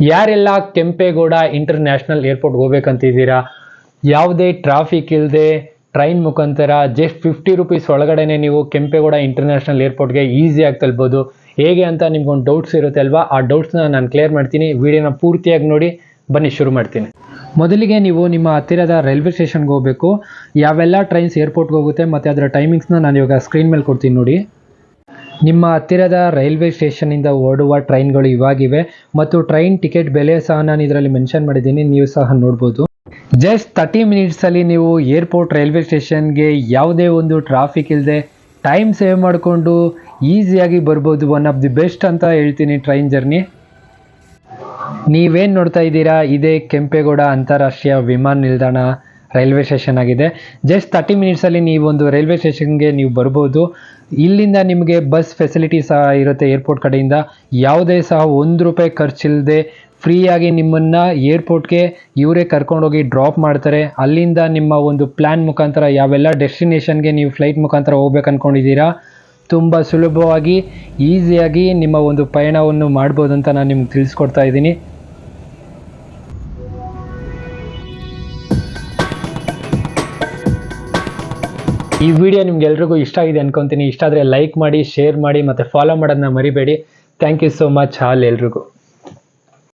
ಯಾರೆಲ್ಲ Kempegowda international airport ಹೋಗ್ಬೇಕಂತಿದ್ದೀರಾ, ಯಾವುದೇ traffic ಇಲ್ಲದೆ ಟ್ರೈನ್ ಮುಖಾಂತರ ಜಸ್ಟ್ 50 ರೂಪೀಸ್ ಒಳಗಡೆನೆ ನೀವು ಕೆಂಪೇಗೌಡ ಇಂಟರ್ನ್ಯಾಷನಲ್ ಏರ್ಪೋರ್ಟ್ಗೆ ಈಸಿಯಾಗಿ ತಲುಪಬಹುದು. ಹೇಗೆ ಅಂತ ನಿಮ್ಗೊಂದು ಡೌಟ್ಸ್ ಇರುತ್ತೆ ಅಲ್ವಾ, ಆ ಡೌಟ್ಸ್ನ ನಾನು ಕ್ಲಿಯರ್ ಮಾಡ್ತೀನಿ. ವಿಡಿಯೋನ ಪೂರ್ತಿಯಾಗಿ ನೋಡಿ, ಬನ್ನಿ ಶುರು ಮಾಡ್ತೀನಿ. ಮೊದಲಿಗೆ ನೀವು ನಿಮ್ಮ ಹತ್ತಿರದ ರೈಲ್ವೆ ಸ್ಟೇಷನ್ಗೆ ಹೋಗಬೇಕು. ಯಾವೆಲ್ಲ ಟ್ರೈನ್ಸ್ ಏರ್ಪೋರ್ಟ್ಗೆ ಹೋಗುತ್ತೆ ಮತ್ತು ಅದರ ಟೈಮಿಂಗ್ಸ್ನ ನಾನು ಇವಾಗ ಸ್ಕ್ರೀನ್ ಮೇಲೆ ಕೊಡ್ತೀನಿ ನೋಡಿ. ನಿಮ್ಮ ಹತ್ತಿರದ ರೈಲ್ವೆ ಸ್ಟೇಷನಿಂದ ಓಡುವ ಟ್ರೈನ್ಗಳು ಇವಾಗಿವೆ ಮತ್ತು ಟ್ರೈನ್ ಟಿಕೆಟ್ ಬೆಲೆ ಸಹ ನಾನು ಇದರಲ್ಲಿ ಮೆನ್ಷನ್ ಮಾಡಿದ್ದೀನಿ, ನೀವು ಸಹ ನೋಡ್ಬೋದು. ಜಸ್ಟ್ 30 ಮಿನಿಟ್ಸಲ್ಲಿ ನೀವು ಏರ್ಪೋರ್ಟ್ ರೈಲ್ವೆ ಸ್ಟೇಷನ್ಗೆ ಯಾವುದೇ ಒಂದು ಟ್ರಾಫಿಕ್ ಇಲ್ಲದೆ ಟೈಮ್ ಸೇವ್ ಮಾಡಿಕೊಂಡು ಈಸಿಯಾಗಿ ಬರ್ಬೋದು. ಒನ್ ಆಫ್ ದಿ ಬೆಸ್ಟ್ ಅಂತ ಹೇಳ್ತೀನಿ ಟ್ರೈನ್ ಜರ್ನಿ. ನೀವೇನು ನೋಡ್ತಾ ಇದ್ದೀರಾ, ಇದೇ ಕೆಂಪೇಗೌಡ ಅಂತಾರಾಷ್ಟ್ರೀಯ ವಿಮಾನ ನಿಲ್ದಾಣ ರೈಲ್ವೆ ಸ್ಟೇಷನ್ ಆಗಿದೆ. ಜಸ್ಟ್ 30 ಮಿನಿಟ್ಸಲ್ಲಿ ನೀವು ಒಂದು ರೈಲ್ವೆ ಸ್ಟೇಷನ್ಗೆ ನೀವು ಬರ್ಬೋದು. ಇಲ್ಲಿಂದ ನಿಮಗೆ ಬಸ್ ಫೆಸಿಲಿಟಿ ಸಹ ಇರುತ್ತೆ ಏರ್ಪೋರ್ಟ್ ಕಡೆಯಿಂದ. ಯಾವುದೇ ಸಹ ₹1 ಖರ್ಚಿಲ್ಲದೆ ಫ್ರೀಯಾಗಿ ನಿಮ್ಮನ್ನು ಏರ್ಪೋರ್ಟ್ಗೆ ಇವರೇ ಕರ್ಕೊಂಡೋಗಿ ಡ್ರಾಪ್ ಮಾಡ್ತಾರೆ. ಅಲ್ಲಿಂದ ನಿಮ್ಮ ಒಂದು ಪ್ಲ್ಯಾನ್ ಮುಖಾಂತರ ಯಾವೆಲ್ಲ ಡೆಸ್ಟಿನೇಷನ್ಗೆ ನೀವು ಫ್ಲೈಟ್ ಮುಖಾಂತರ ಹೋಗ್ಬೇಕು ಅಂದ್ಕೊಂಡಿದ್ದೀರಾ, ತುಂಬ ಸುಲಭವಾಗಿ ಈಸಿಯಾಗಿ ನಿಮ್ಮ ಒಂದು ಪಯಣವನ್ನು ಮಾಡ್ಬೋದು ಅಂತ ನಾನು ನಿಮ್ಗೆ ತಿಳಿಸ್ಕೊಡ್ತಾ ಇದ್ದೀನಿ. ಈ ವಿಡಿಯೋ ನಿಮ್ಗೆಲ್ರಿಗೂ ಇಷ್ಟ ಆಗಿದೆ ಅನ್ಕೊತೀನಿ. ಇಷ್ಟ ಆದರೆ ಲೈಕ್ ಮಾಡಿ, ಶೇರ್ ಮಾಡಿ ಮತ್ತು ಫಾಲೋ ಮಾಡೋದನ್ನ ಮರಿಬೇಡಿ. Thank you so much all ಎಲ್ರಿಗೂ.